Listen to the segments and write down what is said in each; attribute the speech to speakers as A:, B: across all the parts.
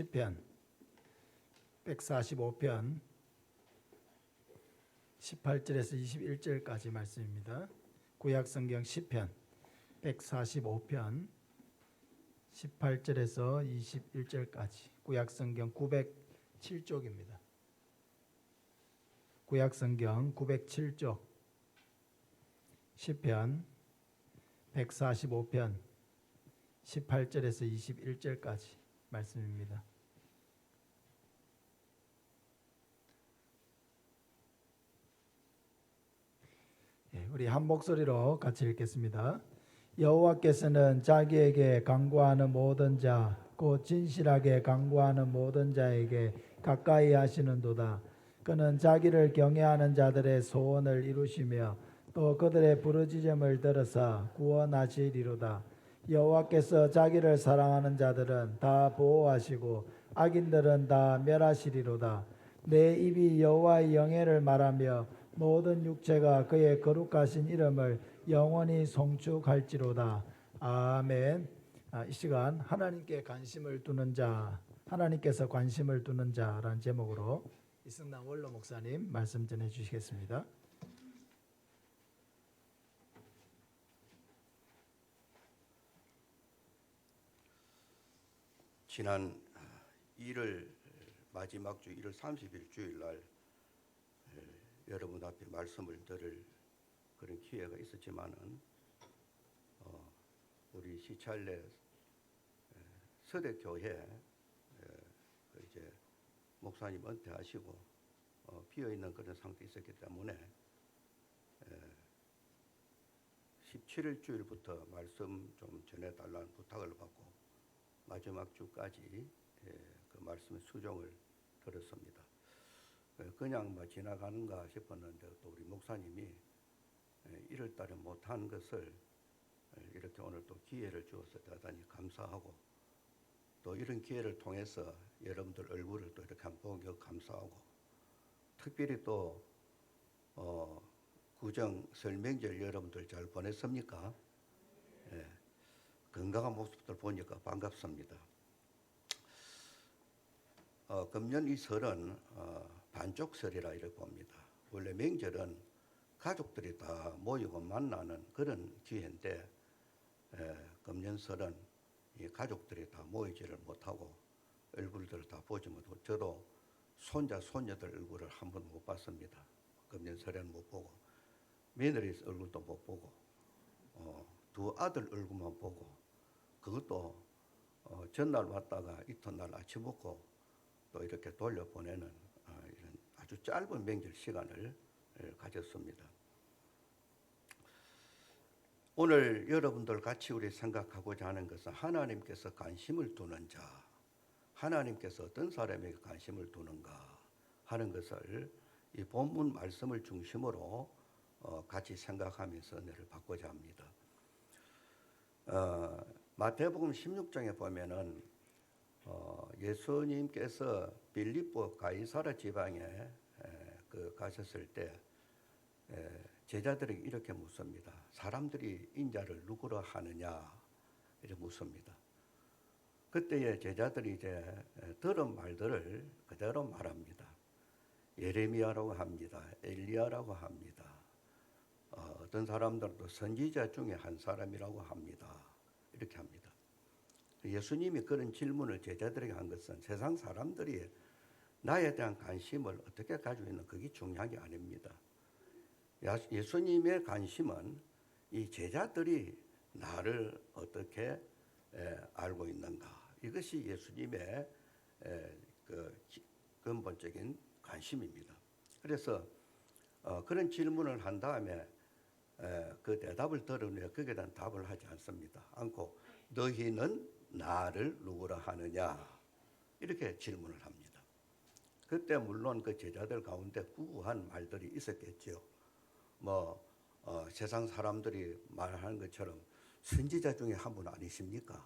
A: 시편 145편 18절에서 21절까지 말씀입니다. 구약성경 시편 145편 18절에서 21절까지 구약성경 907쪽입니다. 구약성경 907쪽 시편 145편 18절에서 21절까지 말씀입니다. 우리 한 목소리로 같이 읽겠습니다. 여호와께서는 자기에게 간구하는 모든 자, 곧 진실하게 간구하는 모든 자에게 가까이 하시는도다. 그는 자기를 경외하는 자들의 소원을 이루시며 또 그들의 부르짖음을 들으사 구원하시리로다. 여호와께서 자기를 사랑하는 자들은 다 보호하시고 악인들은 다 멸하시리로다. 내 입이 여호와의 영예를 말하며 모든 육체가 그의 거룩하신 이름을 영원히 송축할지로다. 아멘. 이 시간 하나님께 관심을 두는 자, 하나님께서 관심을 두는 자라는 제목으로 이승남 원로 목사님 말씀 전해 주시겠습니다.
B: 지난 1월 마지막 주 1월 30일 주일날 여러분 앞에 말씀을 들을 그런 기회가 있었지만은 우리 시찰내 서대교회 이제 목사님 은퇴하시고 비어 있는 그런 상태에 있었기 때문에 17일 주일부터 말씀 좀 전해달라는 부탁을 받고 마지막 주까지 그 말씀의 수종을 들었습니다. 그냥 지나가는가 싶었는데 또 우리 목사님이 1월 달에 못한 것을 이렇게 오늘 또 기회를 주어서 대단히 감사하고 또 이런 기회를 통해서 여러분들 얼굴을 또 이렇게 한번 보기 감사하고 특별히 또 구정 설명절 여러분들 잘 보냈습니까? 건강한 모습들 보니까 반갑습니다. 금년 이 설은 반쪽설이라 이렇게 봅니다. 원래 명절은 가족들이 다 모이고 만나는 그런 기회인데 금년 설은 이 가족들이 다 모이지를 못하고 얼굴들을 다 보지 못하고 저도 손자 손녀들 얼굴을 한 번 못 봤습니다. 금년 설에는 못 보고 며느리 얼굴도 못 보고 두 아들 얼굴만 보고 그것도 전날 왔다가 이튿날 아침 먹고 또 이렇게 돌려보내는 이런 아주 짧은 명절 시간을 가졌습니다. 오늘 여러분들 같이 우리 생각하고자 하는 것은 하나님께서 관심을 두는 자, 하나님께서 어떤 사람에게 관심을 두는가 하는 것을 이 본문 말씀을 중심으로 같이 생각하면서 은혜를 받고자 합니다. 마태복음 16장에 보면은 예수님께서 빌립보 가이사라 지방에 가셨을 때 제자들에게 이렇게 묻습니다. 사람들이 인자를 누구로 하느냐 이렇게 묻습니다. 그때에 제자들이 이제 들은 말들을 그대로 말합니다. 예레미야라고 합니다. 엘리야라고 합니다. 어떤 사람들도 선지자 중에 한 사람이라고 합니다. 이렇게 합니다. 예수님이 그런 질문을 제자들에게 한 것은 세상 사람들이 나에 대한 관심을 어떻게 가지고 있는 그게 중요한 게 아닙니다. 예수님의 관심은 이 제자들이 나를 어떻게 알고 있는가. 이것이 예수님의 그 근본적인 관심입니다. 그래서 그런 질문을 한 다음에 그 대답을 들은 후에 거기에 대한 답을 하지 않습니다. 않고 너희는 나를 누구라 하느냐 이렇게 질문을 합니다. 그때 물론 그 제자들 가운데 구구한 말들이 있었겠죠. 세상 사람들이 말하는 것처럼 선지자 중에 한 분 아니십니까?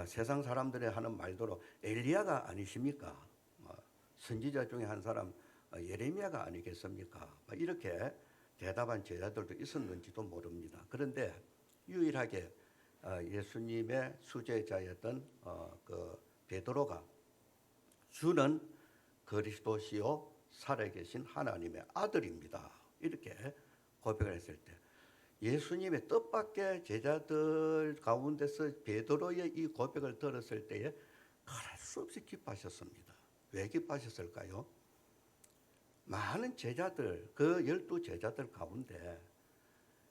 B: 세상 사람들이 하는 말대로 엘리야가 아니십니까? 선지자 중에 한 사람 예레미야가 아니겠습니까? 이렇게 대답한 제자들도 있었는지도 모릅니다. 그런데 유일하게 예수님의 수제자였던 그 베드로가 주는 그리스도시요 살아계신 하나님의 아들입니다. 이렇게 고백을 했을 때 예수님의 뜻밖의 제자들 가운데서 베드로의 이 고백을 들었을 때에 말할 수 없이 기뻐하셨습니다. 왜 기뻐하셨을까요? 많은 제자들, 그 12제자들 가운데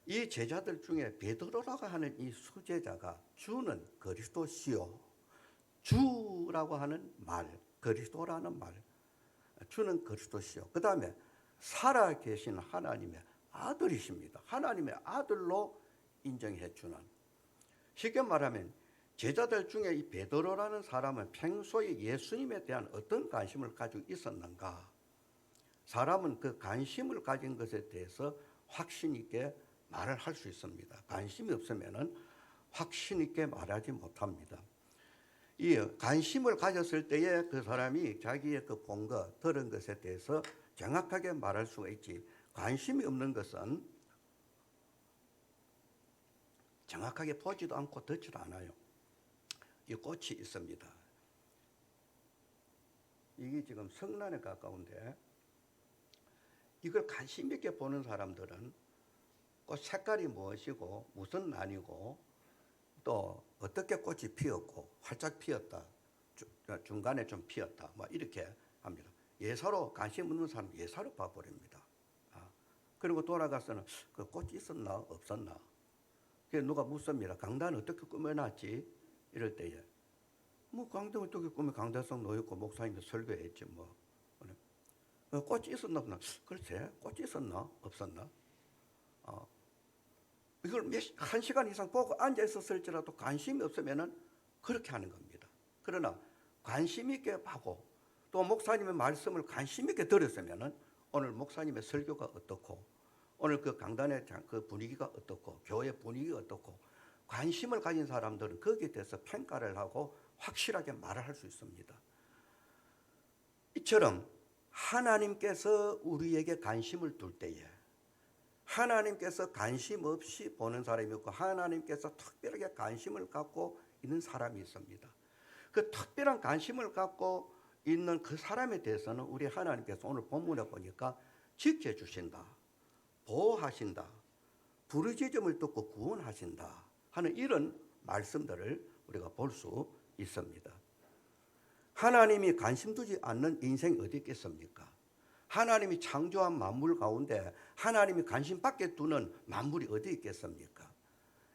B: 이 제자들 중에 베드로라고 하는 이 수제자가 주는 그리스도시요, 주라고 하는 말, 그리스도라는 말, 주는 그리스도시요, 그 다음에 살아계신 하나님의 아들이십니다. 하나님의 아들로 인정해 주는. 쉽게 말하면 제자들 중에 이 베드로라는 사람은 평소에 예수님에 대한 어떤 관심을 가지고 있었는가? 사람은 그 관심을 가진 것에 대해서 확신 있게 말을 할 수 있습니다. 관심이 없으면은 확신 있게 말하지 못합니다. 이 관심을 가졌을 때에 그 사람이 자기의 그 본 것, 들은 것에 대해서 정확하게 말할 수가 있지. 관심이 없는 것은 정확하게 보지도 않고 듣지도 않아요. 이 꽃이 있습니다. 이게 지금 성난에 가까운데 이걸 관심 있게 보는 사람들은 꽃 색깔이 무엇이고 무슨 난이고 또 어떻게 꽃이 피었고 활짝 피었다, 중간에 좀 피었다, 뭐 이렇게 합니다. 예사로 관심 없는 사람 예사로 봐버립니다. 그리고 돌아가서는 그 꽃이 있었나 없었나. 그래서 누가 묻습니다. 강단 어떻게 꾸며놨지? 이럴 때에 뭐 강단 어떻게 꾸며 강단성 놓였고 목사님이 설교했지 뭐. 꽃이 있었나 없나? 글쎄 꽃이 있었나 없었나? 이걸 한 시간 이상 보고 앉아 있었을지라도 관심이 없으면은 그렇게 하는 겁니다. 그러나 관심 있게 하고 또 목사님의 말씀을 관심 있게 들었으면은 오늘 목사님의 설교가 어떻고 오늘 그 강단의 그 분위기가 어떻고 교회 분위기가 어떻고 관심을 가진 사람들은 거기에 대해서 평가를 하고 확실하게 말을 할 수 있습니다. 이처럼 하나님께서 우리에게 관심을 둘 때에 하나님께서 관심 없이 보는 사람이 있고 하나님께서 특별하게 관심을 갖고 있는 사람이 있습니다. 그 특별한 관심을 갖고 있는 그 사람에 대해서는 우리 하나님께서 오늘 본문에 보니까 지켜주신다, 보호하신다, 부르짖음을 듣고 구원하신다 하는 이런 말씀들을 우리가 볼 수 있습니다. 하나님이 관심 두지 않는 인생이 어디 있겠습니까? 하나님이 창조한 만물 가운데 하나님이 관심 밖에 두는 만물이 어디 있겠습니까?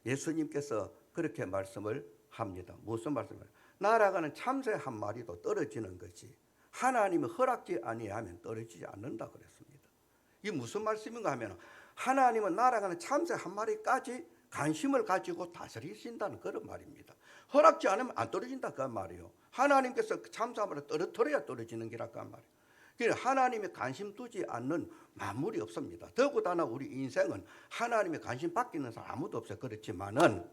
B: 예수님께서 그렇게 말씀을 합니다. 무슨 말씀을? 날아가는 참새 한 마리도 떨어지는 것이 하나님이 허락지 아니하면 떨어지지 않는다 그랬습니다. 이게 무슨 말씀인가 하면 하나님은 날아가는 참새 한 마리까지 관심을 가지고 다스리신다는 그런 말입니다. 허락지 않으면 안 떨어진다 그 말이에요. 하나님께서 참새 한 마리 떨어뜨려야 떨어지는 기라 그 말이에요. 그러니까 하나님이 관심 두지 않는 만물이 없습니다. 더구나 우리 인생은 하나님의 관심 밖에 있는 사람 아무도 없어요. 그렇지만은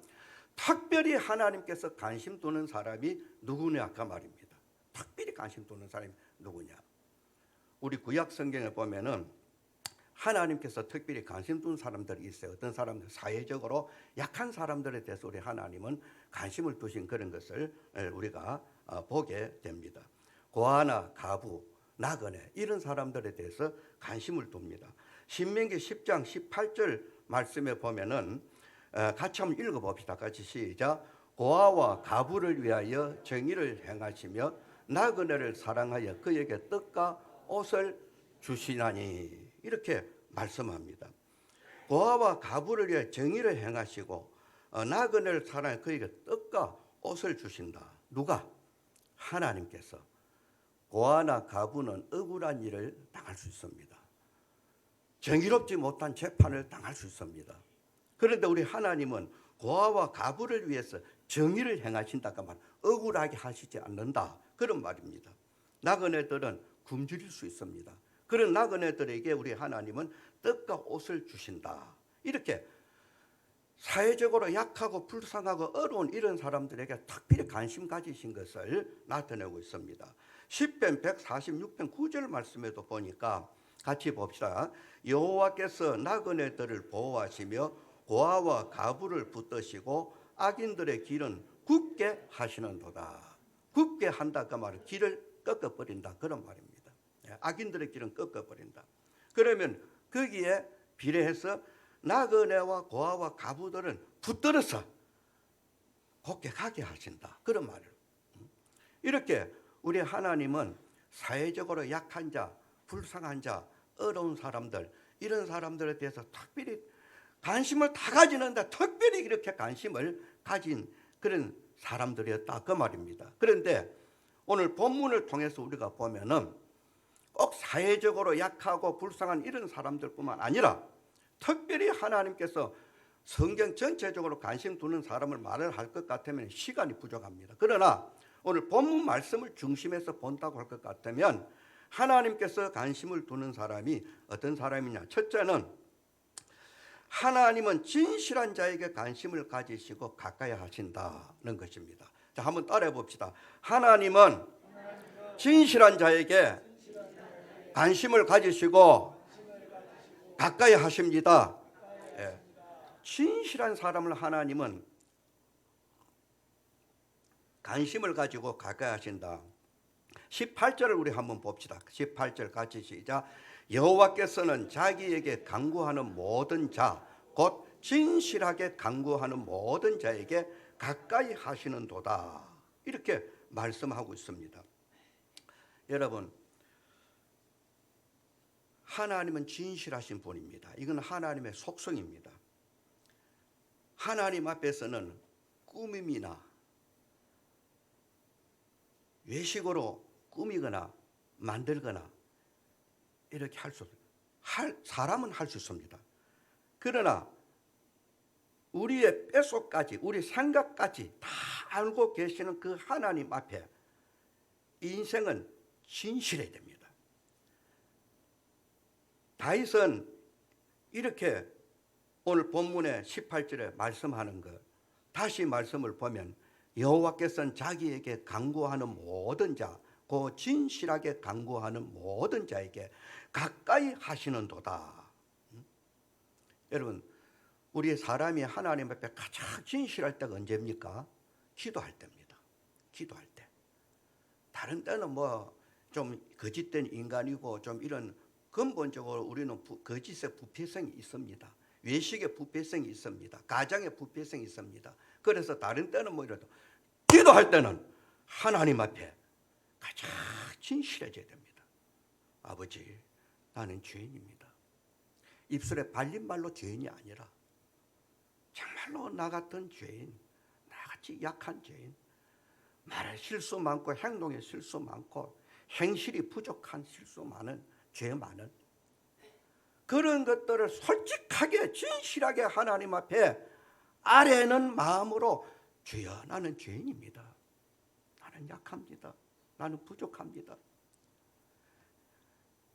B: 특별히 하나님께서 관심 두는 사람이 누구냐 그 말입니다. 특별히 관심 두는 사람이 누구냐? 우리 구약 성경에 보면은 하나님께서 특별히 관심 두는 사람들이 있어요. 어떤 사람들, 사회적으로 약한 사람들에 대해서 우리 하나님은 관심을 두신 그런 것을 우리가 보게 됩니다. 고아나 가부, 나그네 이런 사람들에 대해서 관심을 둡니다. 신명기 10장 18절 말씀에 보면은 같이 한번 읽어봅시다. 같이 시작. 고아와 가부를 위하여 정의를 행하시며 나그네를 사랑하여 그에게 떡과 옷을 주시나니 이렇게 말씀합니다. 고아와 가부를 위하여 정의를 행하시고 나그네를 사랑하여 그에게 떡과 옷을 주신다. 누가? 하나님께서. 고아나 가부는 억울한 일을 당할 수 있습니다. 정의롭지 못한 재판을 당할 수 있습니다. 그런데 우리 하나님은 고아와 가부를 위해서 정의를 행하신다가 말, 억울하게 하시지 않는다 그런 말입니다. 나그네들은 굶주릴 수 있습니다. 그런 나그네들에게 우리 하나님은 떡과 옷을 주신다. 이렇게 사회적으로 약하고 불쌍하고 어려운 이런 사람들에게 특별히 관심 가지신 것을 나타내고 있습니다. 10편 146편 9절 말씀에도 보니까 같이 봅시다. 여호와께서 나그네들을 보호하시며 고아와 가부를 붙드시고 악인들의 길은 굳게 하시는도다. 굽게 한다 그 말은 길을 꺾어버린다 그런 말입니다. 악인들의 길은 꺾어버린다. 그러면 거기에 비례해서 나그네와 고아와 가부들은 붙들어서 곱게 가게 하신다 그런 말을. 이렇게 우리 하나님은 사회적으로 약한 자, 불쌍한 자, 어려운 사람들 이런 사람들에 대해서 특별히 관심을 다 가지는데 특별히 이렇게 관심을 가진 그런 사람들이었다 그 말입니다. 그런데 오늘 본문을 통해서 우리가 보면은 꼭 사회적으로 약하고 불쌍한 이런 사람들뿐만 아니라 특별히 하나님께서 성경 전체적으로 관심 두는 사람을 말을 할 것 같으면 시간이 부족합니다. 그러나 오늘 본문 말씀을 중심에서 본다고 할 것 같으면 하나님께서 관심을 두는 사람이 어떤 사람이냐. 첫째는 하나님은 진실한 자에게 관심을 가지시고 가까이 하신다는 것입니다. 자, 한번 따라해 봅시다. 하나님은 진실한 자에게 관심을 가지시고 가까이 하십니다. 예. 진실한 사람을 하나님은 관심을 가지고 가까이 하신다. 18절을 우리 한번 봅시다. 18절 같이 시작. 여호와께서는 자기에게 간구하는 모든 자, 곧 진실하게 간구하는 모든 자에게 가까이 하시는도다. 이렇게 말씀하고 있습니다. 여러분, 하나님은 진실하신 분입니다. 이건 하나님의 속성입니다. 하나님 앞에서는 꾸밈이나 외식으로 꾸미거나 만들거나 이렇게 할 수 없습니다. 사람은 할 수 있습니다. 그러나 우리의 뼛속까지 우리 생각까지 다 알고 계시는 그 하나님 앞에 인생은 진실해야 됩니다. 다윗은 이렇게 오늘 본문의 18절에 말씀하는 것 다시 말씀을 보면 여호와께서는 자기에게 간구하는 모든 자, 그 진실하게 간구하는 모든 자에게 가까이 하시는도다. 여러분, 우리 사람이 하나님 앞에 가장 진실할 때가 언제입니까? 기도할 때입니다. 기도할 때. 다른 때는 뭐 좀 거짓된 인간이고 좀 이런 근본적으로 우리는 거짓의 부패성이 있습니다. 외식의 부패성이 있습니다. 가장의 부패성이 있습니다. 그래서 다른 때는 뭐 이래도 기도할 때는 하나님 앞에 가장 진실해져야 됩니다. 아버지, 나는 죄인입니다. 입술에 발린 말로 죄인이 아니라 정말로 나 같은 죄인, 나같이 약한 죄인, 말에 실수 많고 행동에 실수 많고 행실이 부족한 실수 많은 죄 많은 그런 것들을 솔직하게 진실하게 하나님 앞에 아뢰는 마음으로 주여 나는 죄인입니다. 나는 약합니다. 나는 부족합니다.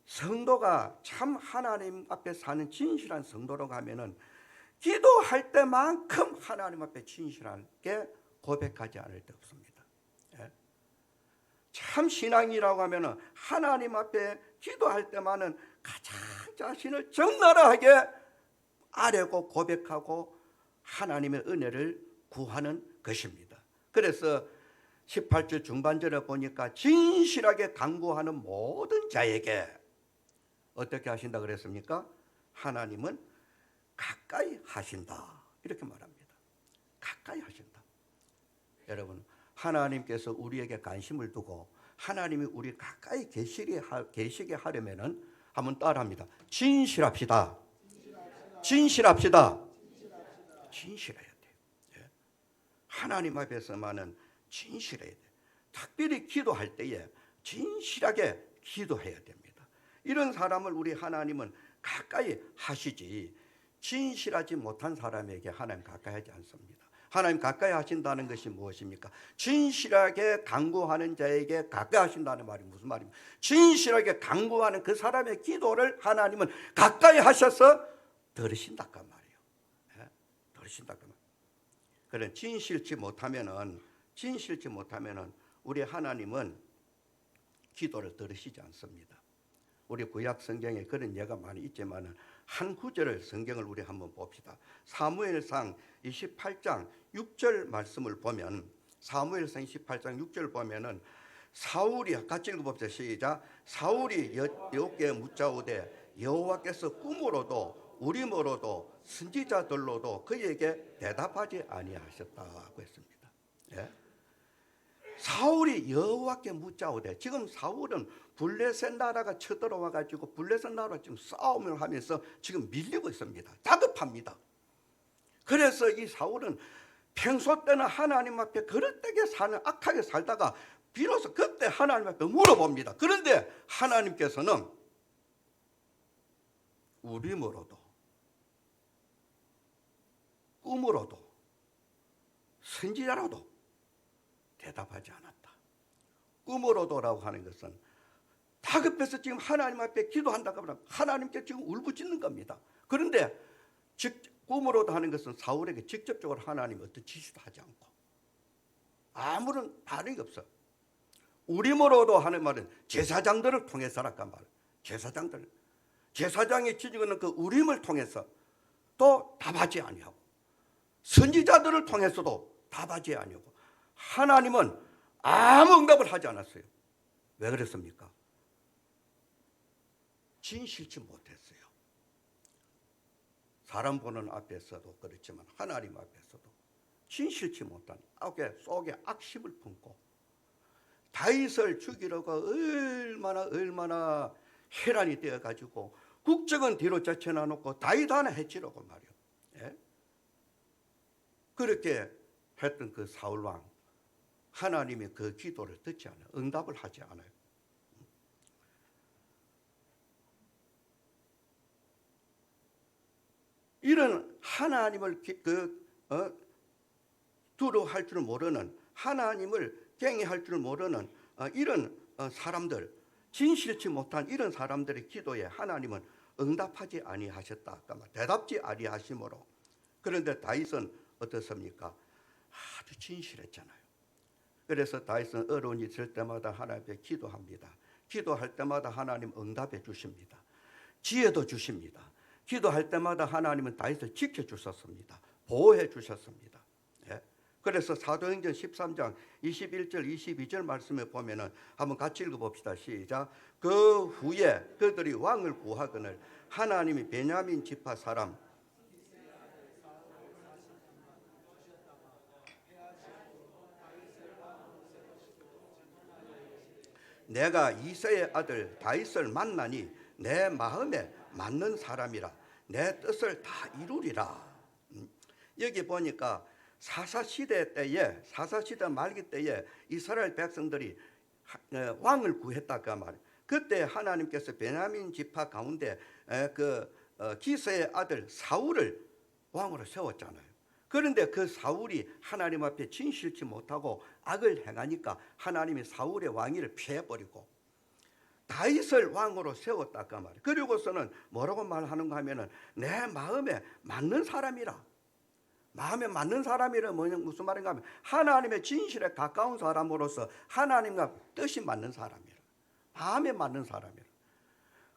B: 성도가 참 하나님 앞에 사는 진실한 성도로 가면은 기도할 때만큼 하나님 앞에 진실하게 고백하지 않을 데 없습니다. 예? 참 신앙이라고 하면은 하나님 앞에 기도할 때만은 가장 자신을 적나라하게 아뢰고 고백하고 하나님의 은혜를 구하는 것입니다. 그래서 18절 중반절에 보니까 진실하게 간구하는 모든 자에게 어떻게 하신다 그랬습니까? 하나님은 가까이 하신다 이렇게 말합니다. 가까이 하신다. 여러분, 하나님께서 우리에게 관심을 두고 하나님이 우리 가까이 계시게 하려면은 한번 따라합니다. 진실합시다. 진실합시다. 진실해야 돼요. 예. 하나님 앞에서만은 진실해야 돼요. 특별히 기도할 때에 진실하게 기도해야 됩니다. 이런 사람을 우리 하나님은 가까이 하시지 진실하지 못한 사람에게 하나님 가까이 하지 않습니다. 하나님 가까이 하신다는 것이 무엇입니까? 진실하게 간구하는 자에게 가까이 하신다는 말이 무슨 말입니까? 진실하게 간구하는 그 사람의 기도를 하나님은 가까이 하셔서 들으신다 그 말이에요. 네? 들으신다 그 말. 그런 진실치 못하면은 우리 하나님은 기도를 들으시지 않습니다. 우리 구약 성경에 그런 예가 많이 있지만은 한 구절을 성경을 우리 한번 봅시다. 사무엘상 28장 6절 말씀을 보면 사무엘상 18장 6절 보면은 사울이 같이 읽어봅시다. 시작. 사울이 여호와께 묻자오되 여호와께서 꿈으로도 우림으로도 선지자들로도 그에게 대답하지 아니하셨다고 했습니다. 예? 사울이 여호와께 묻자오되, 지금 사울은 블레셋 나라가 쳐들어와 가지고 블레셋 나라가 지금 싸움을 하면서 지금 밀리고 있습니다. 다급합니다. 그래서 이 사울은 평소 때는 하나님 앞에 그릇되게 사는 악하게 살다가 비로소 그때 하나님 앞에 물어봅니다. 그런데 하나님께서는 우림으로도 꿈으로도 선지자로도 대답하지 않았다. 꿈으로도라고 하는 것은 다급해서 지금 하나님 앞에 기도한다고 하면 하나님께 지금 울부짖는 겁니다. 그런데 꿈으로도 하는 것은 사울에게 직접적으로 하나님 어떤 지시도 하지 않고 아무런 반응이 없어. 우림으로도 하는 말은 제사장들을 통해서랄까 말이야. 제사장이 지지는 그 우림을 통해서 또 답하지 아니하고 선지자들을 통해서도 답하지 아니하고 하나님은 아무 응답을 하지 않았어요. 왜 그랬습니까? 진실치 못했어요. 사람 보는 앞에서도 그렇지만 하나님 앞에서도 진실치 못한 속에 악심을 품고 다윗을 죽이려고 얼마나 혈안이 되어가지고 국정은 뒤로 젖혀놔놓고 다윗 하나 해치려고 말이요. 예? 그렇게 했던 그 사울왕, 하나님이 그 기도를 듣지 않아요. 응답을 하지 않아요. 이런 하나님을 두려워할 줄 모르는, 하나님을 경외할 줄 모르는 이런 사람들, 진실치 못한 이런 사람들의 기도에 하나님은 응답하지 아니하셨다. 대답지 아니하심으로. 그런데 다윗은 어떻습니까? 아주 진실했잖아요. 그래서 다윗은 어려운 일이 있을 때마다 하나님께 기도합니다. 기도할 때마다 하나님 응답해 주십니다. 지혜도 주십니다. 기도할 때마다 하나님은 다윗을 지켜주셨습니다. 보호해 주셨습니다. 예? 그래서 사도행전 13장 21절 22절 말씀에 보면은 한번 같이 읽어봅시다. 시작. 그 후에 그들이 왕을 구하거늘 하나님이 베냐민 지파 사람 내가 이새의 아들 다윗을 만나니 내 마음에 맞는 사람이라 내 뜻을 다 이루리라. 여기 보니까 사사시대 말기 때에 이스라엘 백성들이 왕을 구했다가 말이에요. 그때 하나님께서 베냐민 지파 가운데 기스의 아들 사울을 왕으로 세웠잖아요. 그런데 그 사울이 하나님 앞에 진실치 못하고 악을 행하니까 하나님이 사울의 왕위를 피해버리고 다윗을 왕으로 세웠다까 말이에요. 그리고서는 뭐라고 말하는가 하면은 내 마음에 맞는 사람이라. 마음에 맞는 사람이라 무슨 말인가 하면 하나님의 진실에 가까운 사람으로서 하나님과 뜻이 맞는 사람이라. 마음에 맞는 사람이라.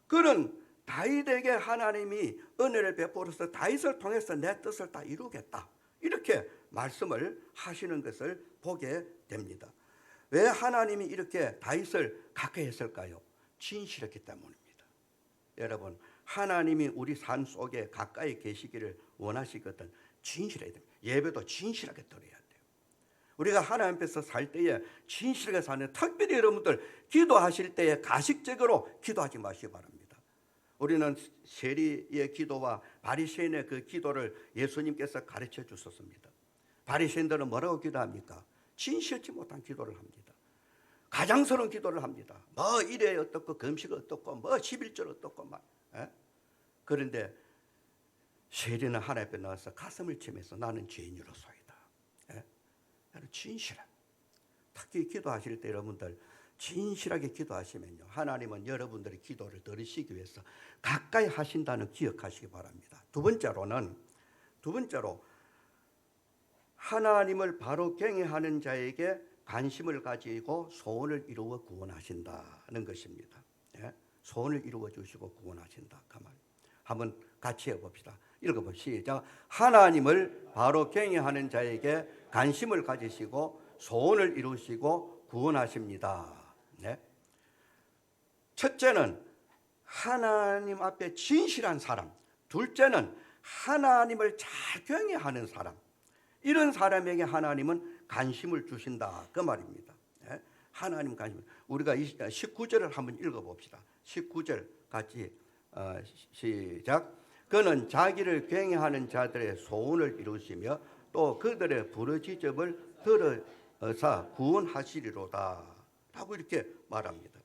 B: 그런 다윗에게 하나님이 은혜를 베풀어서 다윗을 통해서 내 뜻을 다 이루겠다. 이렇게 말씀을 하시는 것을 보게 됩니다. 왜 하나님이 이렇게 다윗을 가까이 했을까요? 진실했기 때문입니다. 여러분, 하나님이 우리 삶 속에 가까이 계시기를 원하시거든 진실해야 됩니다. 예배도 진실하게 드려야 돼요. 우리가 하나님 앞에서 살 때에 진실하게 사는, 특별히 여러분들 기도하실 때에 가식적으로 기도하지 마시기 바랍니다. 우리는 세리의 기도와 바리새인의 그 기도를 예수님께서 가르쳐 주셨습니다. 바리새인들은 뭐라고 기도합니까? 진실치 못한 기도를 합니다. 가장스러운 기도를 합니다. 뭐 일에 어떻고 금식 어떻고 뭐 11절 어떻고 막. 그런데 세리는 하나님 앞에 나와서 가슴을 치면서 나는 죄인으로소이다. 나는 진실한. 특히 기도하실 때 여러분들 진실하게 기도하시면요, 하나님은 여러분들의 기도를 들으시기 위해서 가까이 하신다는 기억하시기 바랍니다. 두 번째로 하나님을 바로 경외하는 자에게 관심을 가지고 소원을 이루어 구원하신다는 것입니다. 소원을 이루어 주시고 구원하신다. 가만 한번 같이 해봅시다. 읽어봅시다. 시작. 하나님을 바로 경외하는 자에게 관심을 가지시고 소원을 이루시고 구원하십니다. 네. 첫째는 하나님 앞에 진실한 사람, 둘째는 하나님을 잘 경외하는 사람. 이런 사람에게 하나님은 관심을 주신다 그 말입니다. 예? 하나님 관심. 우리가 19절을 한번 읽어봅시다. 19절 같이 시작. 그는 자기를 경외하는 자들의 소원을 이루시며 또 그들의 부르짖음을 들어서 구원하시리로다 라고 이렇게 말합니다.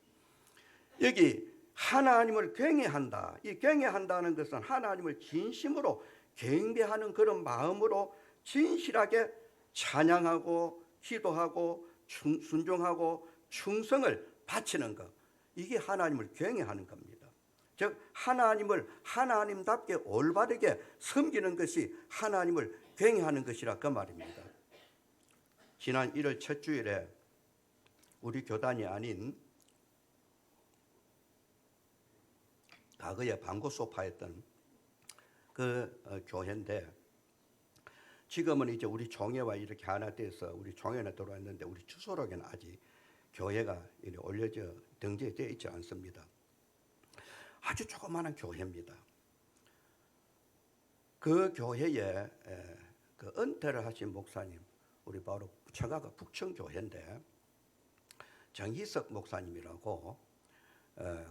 B: 여기 하나님을 경외한다. 이 경외한다는 것은 하나님을 진심으로 경배하는 그런 마음으로 진실하게 찬양하고 기도하고 순종하고 충성을 바치는 것. 이게 하나님을 경외하는 겁니다. 즉 하나님을 하나님답게 올바르게 섬기는 것이 하나님을 경외하는 것이라 그 말입니다. 지난 1월 첫 주일에 우리 교단이 아닌 과거에 방고소파였던 그 교회인데 지금은 이제 우리 종회와 이렇게 하나 돼서 우리 종회는 들어왔는데 우리 주소록에는 아직 교회가 올려져 등재되어 있지 않습니다. 아주 조그마한 교회입니다. 그 교회에 그 은퇴를 하신 목사님, 우리 바로 처가가 북천교회인데 정희석 목사님이라고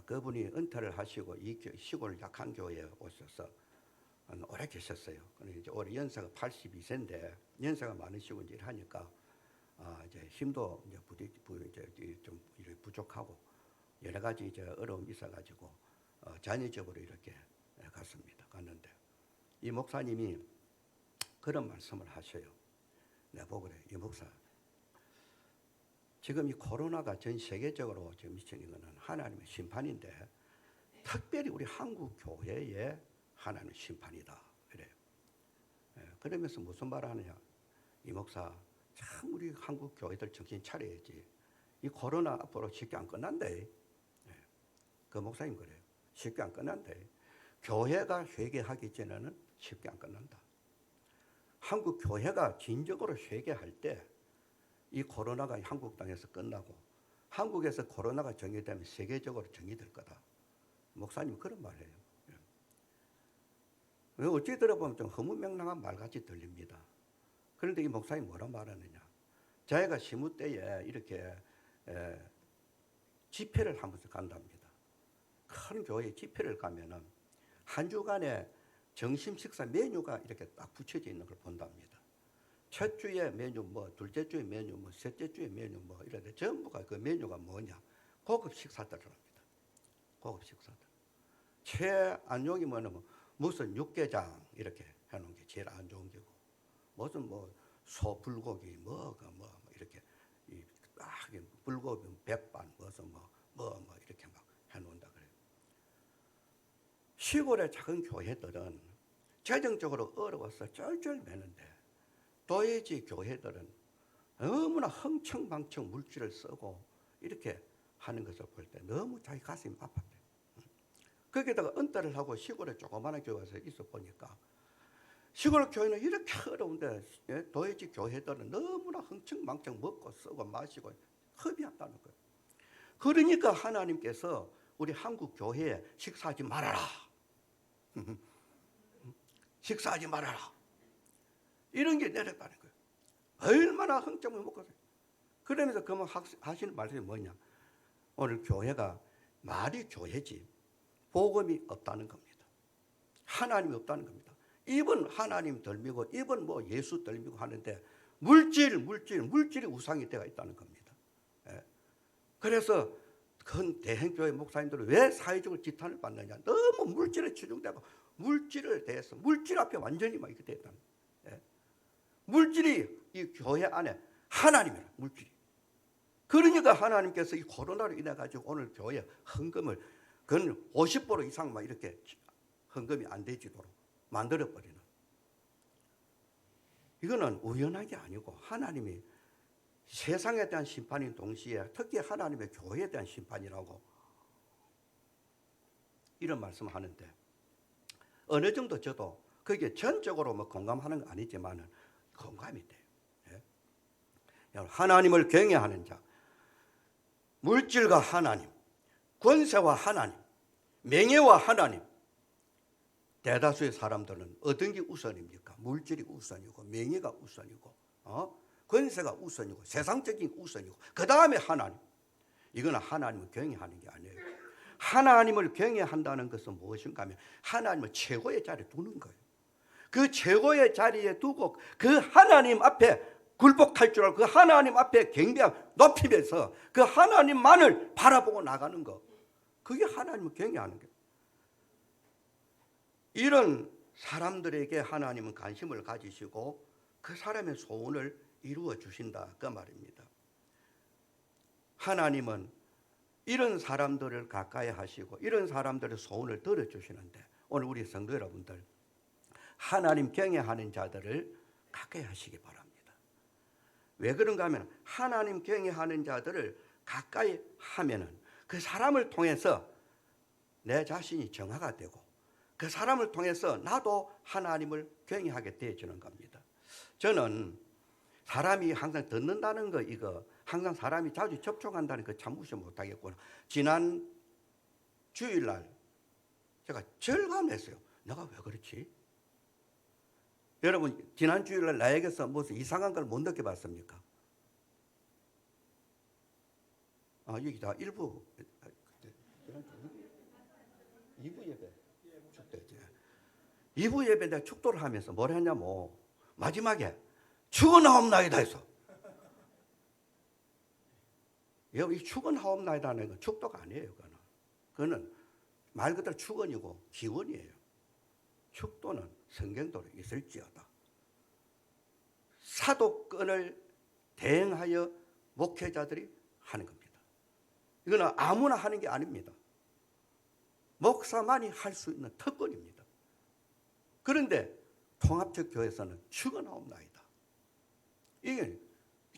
B: 그분이 은퇴를 하시고 이 시골 약한 교회에 오셔서 오래 계셨어요. 이제 올해 연세가 82세인데 연세가 많으시고 이제 하니까 이제 힘도 이제 좀 부족하고 여러 가지 이제 어려움이 있어가지고 잔여적으로 이렇게 갔는데 이 목사님이 그런 말씀을 하셔요. 내가 보고 그래, 이 목사. 지금 이 코로나가 전 세계적으로 지금 미치는 것은 하나님의 심판인데 특별히 우리 한국 교회에 하나님의 심판이다. 그래요. 그러면서 무슨 말을 하느냐. 이 목사, 참 우리 한국 교회들 정신 차려야지. 이 코로나 앞으로 쉽게 안 끝난대. 그 목사님 그래요. 쉽게 안 끝난대. 교회가 회개하기 전에는 쉽게 안 끝난다. 한국 교회가 진정으로 회개할 때 이 코로나가 한국 땅에서 끝나고 한국에서 코로나가 정리되면 세계적으로 정리될 거다. 목사님 그런 말이에요. 어찌 들어보면 좀 허무맹랑한 말같이 들립니다. 그런데 이 목사님 뭐라 말하느냐. 자기가 시무 때에 이렇게 집회를 하면서 간답니다. 큰 교회 집회를 가면은 한 주간에 점심 식사 메뉴가 이렇게 딱 붙여져 있는 걸 본답니다. 첫 주에 메뉴 뭐, 둘째 주에 메뉴 뭐, 셋째 주에 메뉴 뭐 이런데 전부가 그 메뉴가 뭐냐? 고급 식사들입니다. 고급 식사들. 최안좋은 뭐냐면 무슨 육개장 이렇게 해놓은 게 제일 안 좋은 게고 무슨 뭐 소 불고기 뭐가 뭐 이렇게 불고기 백반 무슨 뭐 이렇게 막 해놓는다 그래요. 시골의 작은 교회들은 재정적으로 어려워서 쩔쩔매는데 도예지 교회들은 너무나 흥청망청 물질을 쓰고 이렇게 하는 것을 볼 때 너무 자기 가슴이 아팠대요. 거기다가 은퇴를 하고 시골에 조그마한 교회에서 있어 보니까 시골 교회는 이렇게 어려운데 도예지 교회들은 너무나 흥청망청 먹고 쓰고 마시고 허비한다는 거예요. 그러니까 하나님께서 우리 한국 교회에 식사하지 말아라. 식사하지 말아라. 이런 게 내렸다는 거예요. 얼마나 흥청을 먹고 그러면서 그만 하시는 말씀이 뭐냐. 오늘 교회가 말이 교회지 복음이 없다는 겁니다. 하나님이 없다는 겁니다. 입은 하나님 덜미고 입은 뭐 예수 덜미고 하는데 물질이 우상이 되어 있다는 겁니다. 그래서 큰 대행교회 목사님들은 왜 사회적으로 지탄을 받느냐. 너무 물질에 치중되고 물질을 대해서 물질 앞에 완전히 막 이렇게 됐다는 거예요. 물질이 이 교회 안에 하나님이라 물질이. 그러니까 하나님께서 이 코로나로 인해 가지고 오늘 교회 헌금을 근 50% 이상 막 이렇게 헌금이 안 되지도록 만들어 버리는. 이거는 우연하게 아니고 하나님이 세상에 대한 심판인 동시에 특히 하나님의 교회에 대한 심판이라고 이런 말씀을 하는데 어느 정도 저도 그게 전적으로 뭐 공감하는 건 아니지만은 공감이 돼요. 하나님을 경외하는 자, 물질과 하나님, 권세와 하나님, 명예와 하나님. 대다수의 사람들은 어떤 게 우선입니까? 물질이 우선이고 명예가 우선이고 권세가 우선이고 세상적인 게 우선이고 그 다음에 하나님. 이거는 하나님을 경외하는 게 아니에요. 하나님을 경외한다는 것은 무엇인가 하면 하나님을 최고의 자리에 두는 거예요. 그 최고의 자리에 두고 그 하나님 앞에 굴복할 줄 알고 그 하나님 앞에 경배하고 높이면서 그 하나님만을 바라보고 나가는 거. 그게 하나님을 경외하는 거예요. 이런 사람들에게 하나님은 관심을 가지시고 그 사람의 소원을 이루어 주신다 그 말입니다. 하나님은 이런 사람들을 가까이 하시고 이런 사람들의 소원을 들어주시는데 오늘 우리 성도 여러분들 하나님 경외하는 자들을 가까이 하시기 바랍니다. 왜 그런가 하면 하나님 경외하는 자들을 가까이 하면은 그 사람을 통해서 내 자신이 정화가 되고 그 사람을 통해서 나도 하나님을 경외하게 되어지는 겁니다. 저는 사람이 항상 듣는다는 거 이거 항상 사람이 자주 접촉한다는 거 참 무시 못하겠구나. 지난 주일날 제가 절감했어요. 내가 왜 그렇지? 여러분 지난 주일날 나에게서 무슨 이상한 걸 못 느껴봤습니까? 여기 다 일부 2부 예배 축도했지. 2부 예배 내가 축도를 하면서 뭘 했냐면 마지막에 죽어나옵나이다 해서 이 죽어나옵나이다는 건 축도가 아니에요. 그거는 말 그대로 축원이고 기원이에요. 축도는 성경대로 있을지어다. 사도권을 대행하여 목회자들이 하는 겁니다. 이거는 아무나 하는 게 아닙니다. 목사만이 할 수 있는 특권입니다. 그런데 통합적 교회에서는 죽어나옵나이다. 이게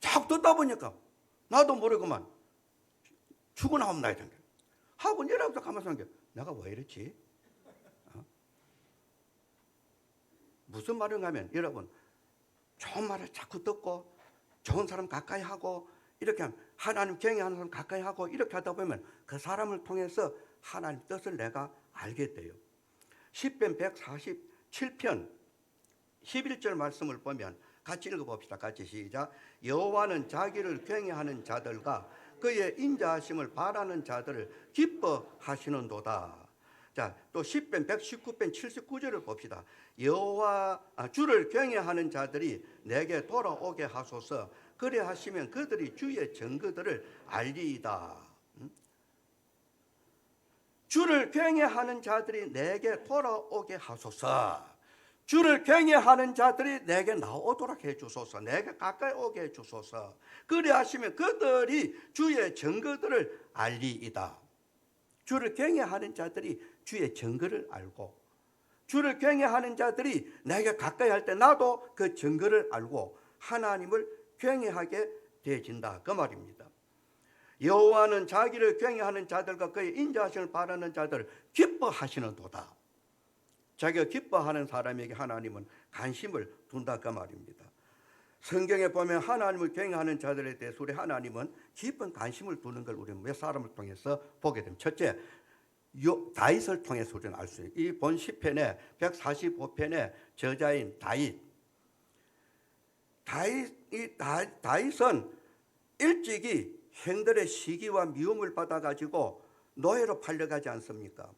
B: 자꾸 듣다 보니까 나도 모르고만 죽어나옵나이다 하고 내려가서 가만히 생각해. 내가 왜 이렇지? 무슨 말인가 하면 여러분 좋은 말을 자꾸 듣고 좋은 사람 가까이 하고 이렇게 하나님 경외하는 사람 가까이 하고 이렇게 하다 보면 그 사람을 통해서 하나님 뜻을 내가 알게 돼요. 시편 147편 11절 말씀을 보면 같이 읽어봅시다. 같이 시작. 여호와는 자기를 경외하는 자들과 그의 인자하심을 바라는 자들을 기뻐하시는도다. 자, 또 시편 119편 79절을 봅시다. 주를 경외하는 자들이 내게 돌아오게 하소서. 그래 하시면 그들이 주의 증거들을 알리이다. 주를 경외하는 자들이 내게 돌아오게 하소서. 주를 경외하는 자들이 내게 나오도록 해주소서. 내게 가까이 오게 해주소서. 그래 하시면 그들이 주의 증거들을 알리이다. 주를 경외하는 자들이 주의 증거를 알고 주를 경외하는 자들이 내게 가까이 할 때 나도 그 증거를 알고 하나님을 경외하게 되어진다 그 말입니다. 여호와는 자기를 경외하는 자들과 그의 인자하심을 바라는 자들을 기뻐하시는도다. 자기가 기뻐하는 사람에게 하나님은 관심을 둔다 그 말입니다. 성경에 보면 하나님을 경외하는 자들에 대해서 우리 하나님은 깊은 관심을 두는 걸 우리 몇 사람을 통해서 보게 됩니다. 첫째, 다윗을 통해서 우리는 알 수 있어요. 이 본 시편의 145편의 저자인 다윗은 일찍이 형들의 시기와 미움을 받아가지고 노예로 팔려가지 않습니까?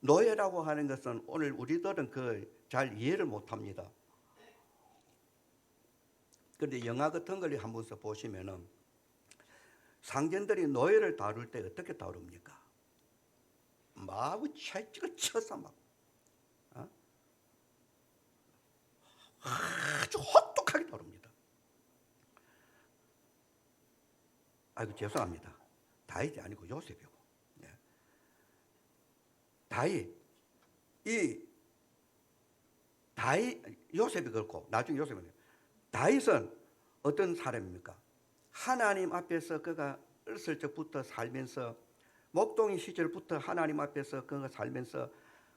B: 노예라고 하는 것은 오늘 우리들은 잘 이해를 못합니다. 그런데 영화 같은 걸 한번 보시면은 상전들이 노예를 다룰 때 어떻게 다룹니까? 막 채찍을 쳐서 막 아주 혹독하게 다룹니다. 아이고 죄송합니다. 다윗이 아니고 요셉이고. 요셉이 그렇고 나중에 요셉은 다윗은 어떤 사람입니까? 하나님 앞에서 그가 어렸을 적부터 살면서 목동이 시절부터 하나님 앞에서 그가 살면서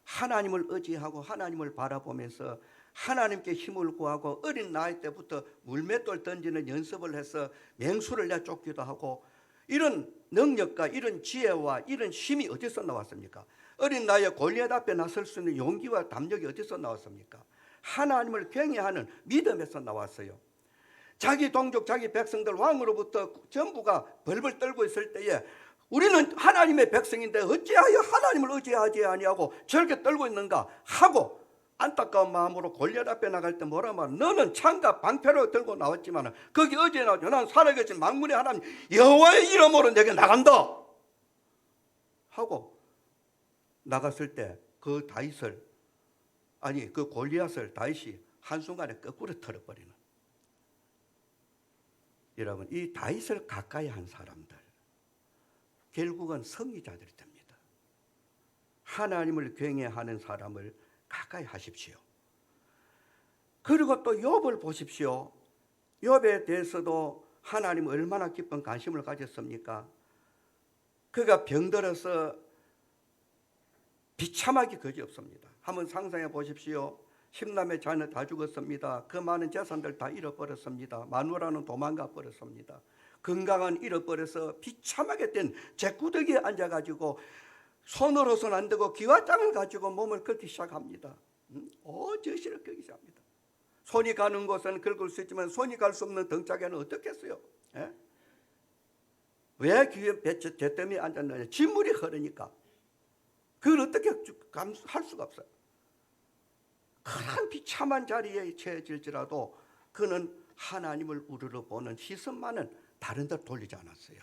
B: 하나님을 의지하고 하나님을 바라보면서 하나님께 힘을 구하고 어린 나이 때부터 물맷돌 던지는 연습을 해서 맹수를 내쫓기도 하고 이런 능력과 이런 지혜와 이런 힘이 어디서 나왔습니까? 어린 나이에 골리앗 앞에 나설 수 있는 용기와 담력이 어디서 나왔습니까? 하나님을 경외하는 믿음에서 나왔어요. 자기 동족, 자기 백성들 왕으로부터 전부가 벌벌 떨고 있을 때에 우리는 하나님의 백성인데 어찌하여 하나님을 의지하지 아니하고 저렇게 떨고 있는가 하고 안타까운 마음으로 골리앗 앞에 나갈 때 뭐라 말? 너는 창과 방패로 들고 나왔지만 거기 어디에 나오죠? 난 살아계신 만군의 하나님 여호와의 이름으로 내게 나간다 하고 나갔을 때 그 다윗을 아니 그 골리앗을 다윗이 한순간에 거꾸로 털어버리는. 여러분 이 다윗을 가까이 한 사람들 결국은 승리자들이 됩니다. 하나님을 경외하는 사람을 가까이 하십시오. 그리고 또 욥을 보십시오. 욥에 대해서도 하나님 얼마나 깊은 관심을 가졌습니까? 그가 병들어서 비참하기 그지없습니다. 한번 상상해 보십시오. 10남의 자녀 다 죽었습니다. 그 많은 재산들 다 잃어버렸습니다. 마누라는 도망가 버렸습니다. 건강은 잃어버려서 비참하게 된 잿구더기에 앉아가지고 손으로서는 안 되고 기와장을 가지고 몸을 긁기 시작합니다. 저시를 긁기 시작합니다. 손이 가는 곳은 긁을 수 있지만 손이 갈 수 없는 등짝에는 어떻겠어요? 예? 왜 귀에 잿더미에 앉았느냐? 진물이 흐르니까. 그걸 어떻게 할 수가 없어요. 큰 비참한 자리에 처해질지라도 그는 하나님을 우러러 보는 시선만은 다른 데 돌리지 않았어요.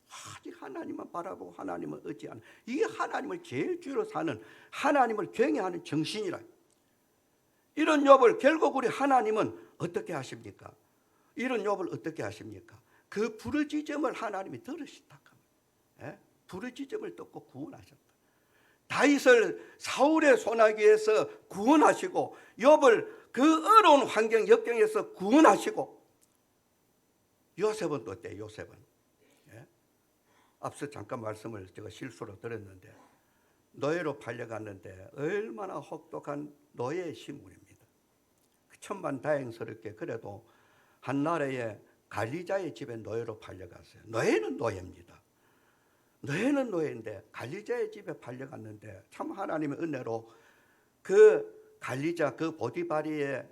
B: 아직 하나님만 바라보고 하나님을 의지하는, 이게 하나님을 제일 주로 사는, 하나님을 경외하는 정신이라. 이런 욥을 결국 우리 하나님은 어떻게 하십니까? 이런 욥을 어떻게 하십니까? 그 부르짖음을 하나님이 들으시다. 부르짖음을 듣고 구원하셨다. 다윗을 사울의 손아귀에서 구원하시고 욥을 그 어려운 환경 역경에서 구원하시고, 요셉은 또 어때요? 요셉은 앞서 잠깐 말씀을 제가 실수로 드렸는데 노예로 팔려갔는데 얼마나 혹독한 노예의 신분입니다. 천만 다행스럽게 그래도 한 나라의 관리자의 집에 노예로 팔려갔어요. 노예는 노예입니다. 노예는 노예인데 관리자의 집에 팔려갔는데 참 하나님의 은혜로 그 관리자 그 보디바리의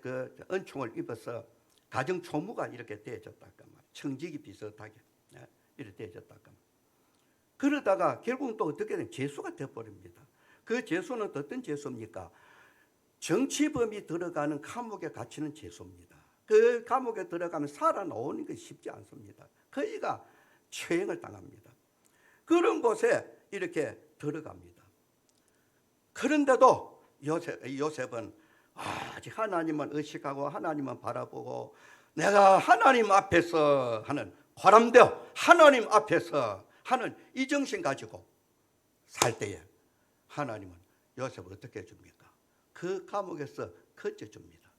B: 그 은총을 입어서 가정 총무가 이렇게 되어졌다까 말이에요. 청직이 비슷하게 이렇게 되어졌다까 말이에요. 그러다가 결국은 또 어떻게 되면 죄수가 되어버립니다. 그 죄수는 어떤 죄수입니까? 정치범이 들어가는 감옥에 갇히는 죄수입니다. 그 감옥에 들어가면 살아나오는 것이 쉽지 않습니다. 거기가 처형을 당합니다. 그런 곳에 이렇게 들어갑니다. 그런데도 요셉은 아직 하나님만 의식하고 하나님만 바라보고 내가 하나님 앞에서 하는 호람되어 하나님 앞에서 하는 이 정신 가지고 살 때에 하나님은 요셉을 어떻게 해줍니까? 그 감옥에서 건져줍니다.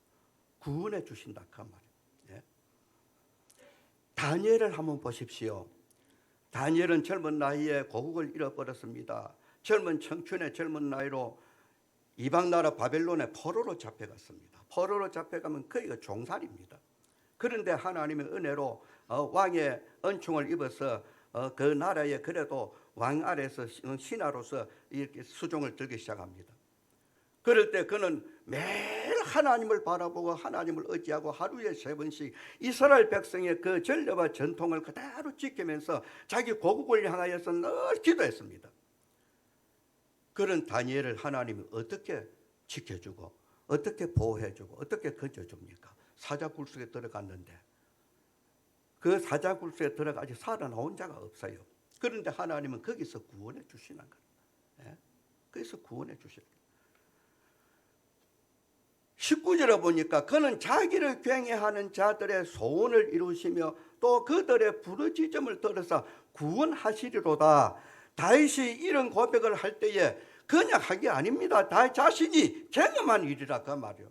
B: 구원해 주신다 그 말이에요. 다니엘을 한번 보십시오. 다니엘은 젊은 나이에 고국을 잃어버렸습니다. 젊은 청춘의 젊은 나이로 이방 나라 바벨론의 포로로 잡혀갔습니다. 포로로 잡혀가면 거기가 종살입니다. 그런데 하나님의 은혜로 왕의 은총을 입어서 그 나라에 그래도 왕 아래서 신하로서 이렇게 수종을 들기 시작합니다. 그럴 때 그는 매일 하나님을 바라보고 하나님을 의지하고 하루에 3번씩 이스라엘 백성의 그 전례와 전통을 그대로 지키면서 자기 고국을 향하여서 늘 기도했습니다. 그런 다니엘을 하나님이 어떻게 지켜주고 어떻게 보호해주고 어떻게 건져줍니까? 사자굴 속에 들어갔는데 그 사자굴 속에 들어가지 살아나온 자가 없어요. 그런데 하나님은 거기서 구원해 주시는 거예요. 거기서 구원해 주시는 거예요. 19절에 보니까 그는 자기를 경외하는 자들의 소원을 이루시며 또 그들의 부르짖음을 들어서 구원하시리로다. 다윗이 이런 고백을 할 때에 그냥 한 게 아닙니다. 다윗 자신이 경험한 일이라 그 말이요.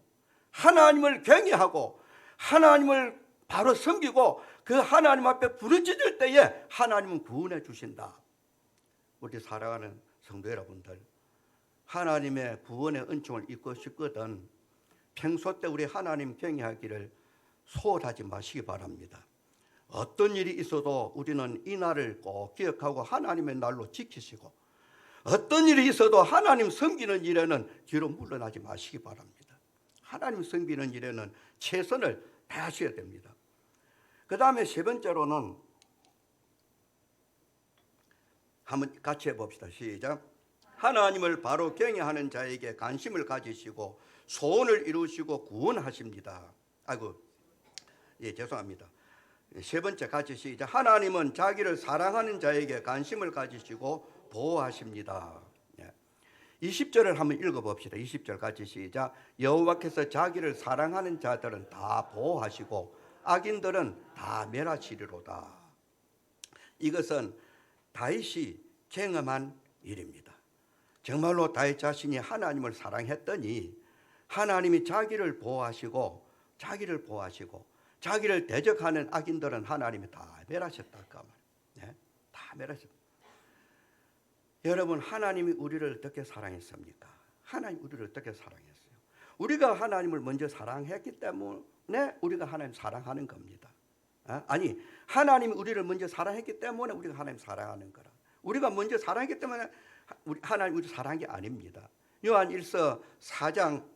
B: 하나님을 경외하고 하나님을 바로 섬기고 그 하나님 앞에 부르짖을 때에 하나님은 구원해 주신다. 우리 사랑하는 성도 여러분들, 하나님의 구원의 은총을 입고 싶거든 평소 때 우리 하나님 경외하기를 소홀하지 마시기 바랍니다. 어떤 일이 있어도 우리는 이 날을 꼭 기억하고 하나님의 날로 지키시고, 어떤 일이 있어도 하나님 섬기는 일에는 뒤로 물러나지 마시기 바랍니다. 하나님 섬기는 일에는 최선을 다하셔야 됩니다. 그 다음에 세 번째로는 한번 같이 해봅시다. 시작. 하나님을 바로 경외하는 자에게 관심을 가지시고 소원을 이루시고 구원하십니다. 죄송합니다. 세 번째 같이 시작. 하나님은 자기를 사랑하는 자에게 관심을 가지시고 보호하십니다. 20절을 한번 읽어봅시다. 20절 같이 시작. 여호와께서 자기를 사랑하는 자들은 다 보호하시고 악인들은 다 멸하시리로다. 이것은 다윗이 경험한 일입니다. 정말로 다윗 자신이 하나님을 사랑했더니 하나님이 자기를 보호하시고 자기를 대적하는 악인들은 하나님이 다 멸하셨다. 다 멸하셨다. 여러분, 하나님이 우리를 어떻게 사랑했습니까? 하나님 우리를 어떻게 사랑했어요? 우리가 하나님을 먼저 사랑했기 때문에 우리가 하나님 사랑하는 겁니다. 아니, 하나님이 우리를 먼저 사랑했기 때문에 우리가 하나님 사랑하는 거라. 우리가 먼저 사랑했기 때문에 하나님 우리 사랑한 게 아닙니다. 요한 1서 4장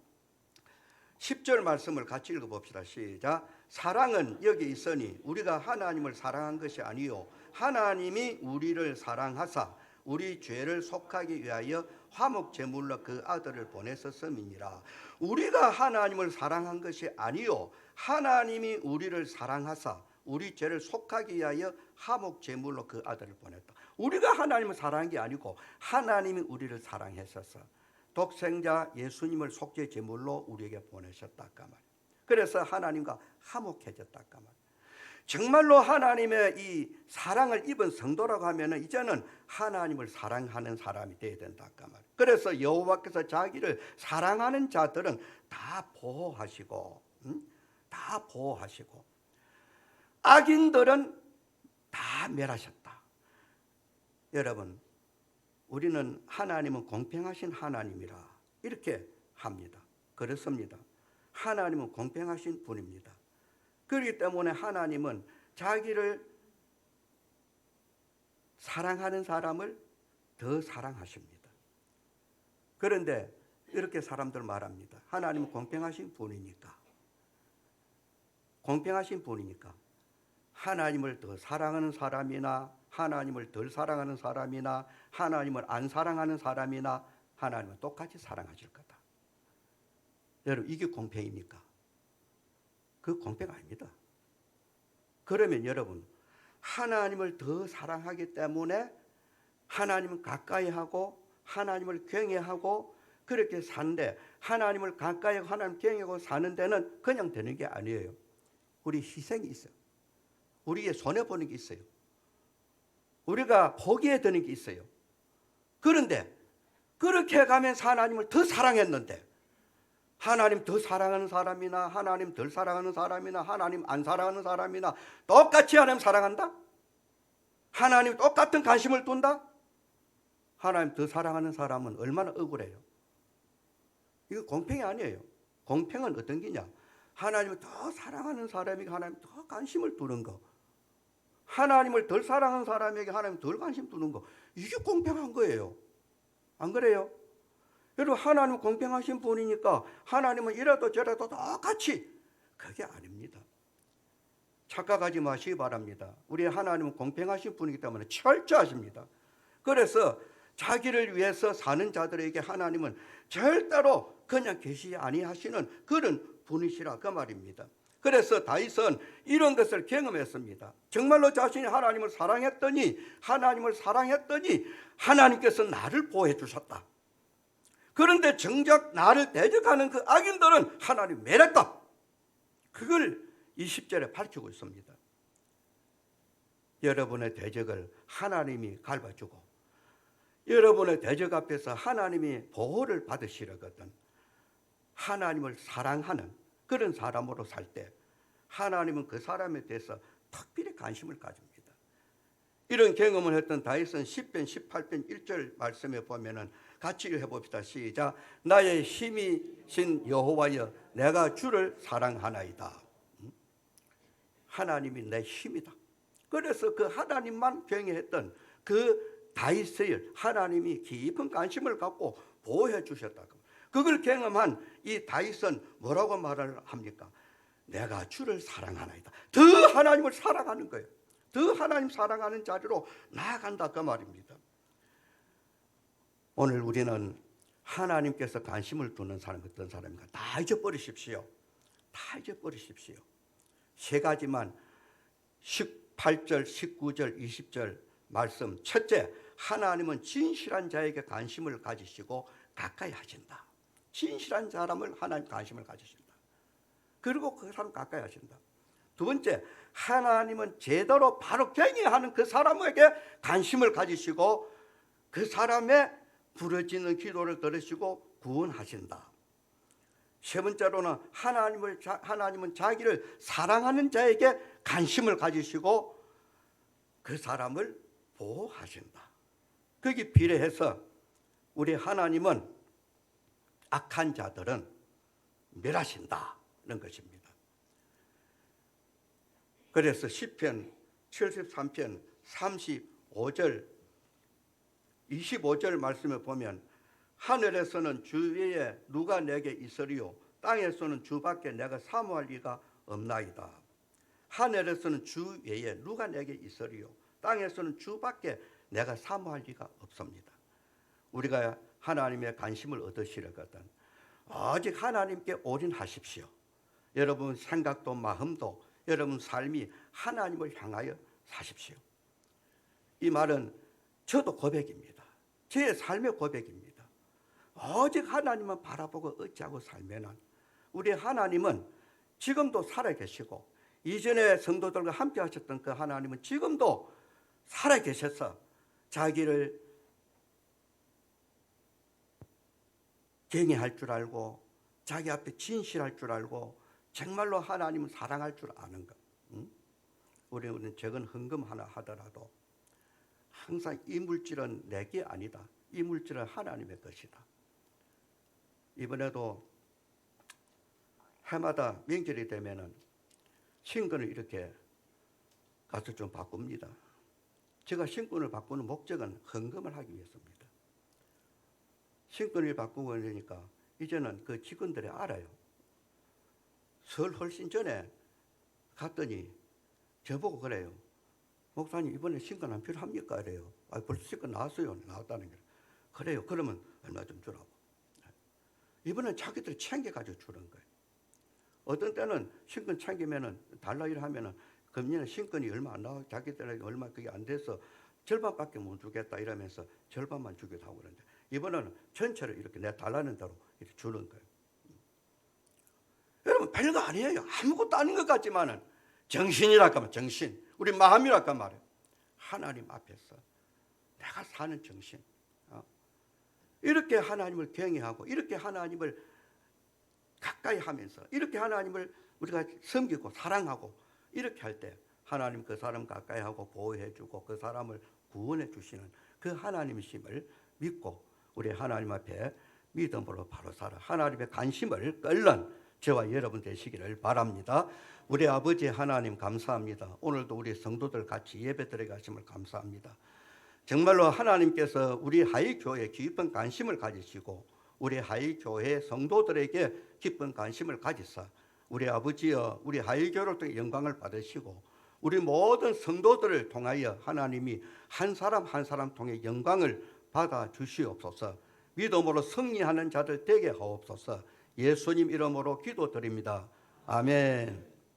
B: 10절 말씀을 같이 읽어봅시다. 시작. 사랑은 여기 있으니 우리가 하나님을 사랑한 것이 아니요 하나님이 우리를 사랑하사 우리 죄를 속하기 위하여 화목 제물로 그 아들을 보내셨음이니라. 우리가 하나님을 사랑한 것이 아니요 하나님이 우리를 사랑하사 우리 죄를 속하기 위하여 화목 제물로 그 아들을 보냈다. 우리가 하나님을 사랑한 게 아니고 하나님이 우리를 사랑하셔서 독생자 예수님을 속죄 제물로 우리에게 보내셨다 그 말. 그래서 하나님과 화목해졌다 그 말. 정말로 하나님의 이 사랑을 입은 성도라고 하면은 이제는 하나님을 사랑하는 사람이 되어야 된다 그 말. 그래서 여호와께서 자기를 사랑하는 자들은 다 보호하시고, 다 보호하시고, 악인들은 다 멸하셨다. 여러분, 우리는 하나님은 공평하신 하나님이라 이렇게 합니다. 그렇습니다. 하나님은 공평하신 분입니다. 그렇기 때문에 하나님은 자기를 사랑하는 사람을 더 사랑하십니다. 그런데 이렇게 사람들 말합니다. 하나님은 공평하신 분이니까 하나님을 더 사랑하는 사람이나 하나님을 덜 사랑하는 사람이나 하나님을 안 사랑하는 사람이나 하나님은 똑같이 사랑하실 거다. 여러분, 이게 공평입니까? 그 공평 아닙니다. 그러면 여러분, 하나님을 더 사랑하기 때문에 하나님을 가까이 하고 하나님을 경외하고 그렇게 사는데, 하나님을 가까이 하고 하나님 경외하고 사는 데는 그냥 되는 게 아니에요. 우리 희생이 있어요. 우리의 손해보는 게 있어요. 우리가 포기해야 되는 게 있어요. 그런데 그렇게 가면서 하나님을 더 사랑했는데, 하나님 더 사랑하는 사람이나 하나님 덜 사랑하는 사람이나 하나님 안 사랑하는 사람이나 똑같이 하나님 사랑한다? 하나님 똑같은 관심을 둔다? 하나님 더 사랑하는 사람은 얼마나 억울해요. 이거 공평이 아니에요. 공평은 어떤 게냐? 하나님을 더 사랑하는 사람에게 하나님 더 관심을 두는 거, 하나님을 덜 사랑하는 사람에게 하나님 덜 관심 두는 거, 이게 공평한 거예요. 안 그래요? 여러분, 하나님은 공평하신 분이니까 하나님은 이래도 저래도 똑같이, 그게 아닙니다. 착각하지 마시기 바랍니다. 우리 하나님은 공평하신 분이기 때문에 철저하십니다. 그래서 자기를 위해서 사는 자들에게 하나님은 절대로 그냥 계시지 아니하시는 그런 분이시라 그 말입니다. 그래서 다윗은 이런 것을 경험했습니다. 정말로 자신이 하나님을 사랑했더니 하나님께서 나를 보호해 주셨다. 그런데 정작 나를 대적하는 그 악인들은 하나님 멸했다. 그걸 20절에 밝히고 있습니다. 여러분의 대적을 하나님이 갚아주고 여러분의 대적 앞에서 하나님이 보호를 받으시려거든 하나님을 사랑하는 그런 사람으로 살 때 하나님은 그 사람에 대해서 특별히 관심을 가집니다. 이런 경험을 했던 다윗은 10편 18편 1절 말씀에 보면은 같이 해봅시다. 시작. 나의 힘이신 여호와여 내가 주를 사랑하나이다. 하나님이 내 힘이다. 그래서 그 하나님만 경외했던 그 다윗을 하나님이 깊은 관심을 갖고 보호해 주셨다. 그걸 경험한 이 다윗은 뭐라고 말을 합니까? 내가 주를 사랑하나이다. 더 하나님을 사랑하는 거예요. 더 하나님 사랑하는 자리로 나아간다 그 말입니다. 오늘 우리는 하나님께서 관심을 두는 사람 어떤 사람인가 다 잊어버리십시오. 다 잊어버리십시오. 세 가지만 18절, 19절, 20절 말씀. 첫째, 하나님은 진실한 자에게 관심을 가지시고 가까이 하신다. 진실한 사람을 하나님 관심을 가지신다. 그리고 그 사람 가까이 하신다. 두 번째, 하나님은 제대로 바로 경외하는 그 사람에게 관심을 가지시고 그 사람의 부르짖는 기도를 들으시고 구원하신다. 세 번째로는 하나님은 자기를 사랑하는 자에게 관심을 가지시고 그 사람을 보호하신다. 거기 비례해서 우리 하나님은 악한 자들은 멸하신다는 것입니다. 그래서 시편 73편 35절 25절 말씀에 보면 하늘에서는 주 외에 누가 내게 있으리요 땅에서는 주밖에 내가 사모할 리가 없나이다. 하늘에서는 주 외에 누가 내게 있으리요 땅에서는 주밖에 내가 사모할 리가 없습니다. 우리가 하나님의 관심을 얻으시려거든 오직 하나님께 올인하십시오. 여러분 생각도 마음도 여러분 삶이 하나님을 향하여 사십시오. 이 말은 저도 고백입니다. 제 삶의 고백입니다. 오직 하나님만 바라보고 어찌하고 살면은 우리 하나님은 지금도 살아계시고 이전에 성도들과 함께 하셨던 그 하나님은 지금도 살아계셔서 자기를 경외할 줄 알고 자기 앞에 진실할 줄 알고 정말로 하나님을 사랑할 줄 아는 것. 우리는 적은 헌금 하나 하더라도 항상 이 물질은 내게 아니다. 이 물질은 하나님의 것이다. 이번에도 해마다 명절이 되면은 신권을 이렇게 가서 좀 바꿉니다. 제가 신권을 바꾸는 목적은 헌금을 하기 위해서입니다. 신권을 바꾸고 그러니까 이제는 그 직원들이 알아요. 설 훨씬 전에 갔더니 저보고 그래요. 목사님 이번에 신권 안 필요합니까? 그래요. 벌써 신권 나왔어요. 나왔다는 게. 그래요. 그러면 얼마 좀 주라고. 이번엔 자기들이 챙겨가지고 주는 거예요. 어떤 때는 신권 챙기면은 달라 일 하면은 금년에 신권이 얼마 안 나와 자기들에게 얼마 그게 안 돼서 절반밖에 못 주겠다 이러면서 절반만 주기도 하고 그러는데 이번에는 전체를 이렇게 내 달라는 대로 이렇게 주는 거예요. 여러분 별거 아니에요. 아무것도 아닌 것 같지만은 정신이랄까 하면 정신, 우리 마음이랄까 말이에요. 하나님 앞에서 내가 사는 정신. 이렇게 하나님을 경외하고 이렇게 하나님을 가까이 하면서 이렇게 하나님을 우리가 섬기고 사랑하고 이렇게 할 때 하나님 그 사람 가까이 하고 보호해 주고 그 사람을 구원해 주시는 그 하나님이심을 믿고 우리 하나님 앞에 믿음으로 바로 살아 하나님의 관심을 끌는 저와 여러분 되시기를 바랍니다. 우리 아버지 하나님 감사합니다. 오늘도 우리 성도들 같이 예배 드려가심을 감사합니다. 정말로 하나님께서 우리 하이교회에 깊은 관심을 가지시고 우리 하이교회 성도들에게 깊은 관심을 가지사 우리 아버지여 우리 하이교회를 통해 영광을 받으시고 우리 모든 성도들을 통하여 하나님이 한 사람 한 사람 통해 영광을 받아 주시옵소서. 믿음으로 승리하는 자들 되게 하옵소서. 예수님 이름으로 기도드립니다. 아멘.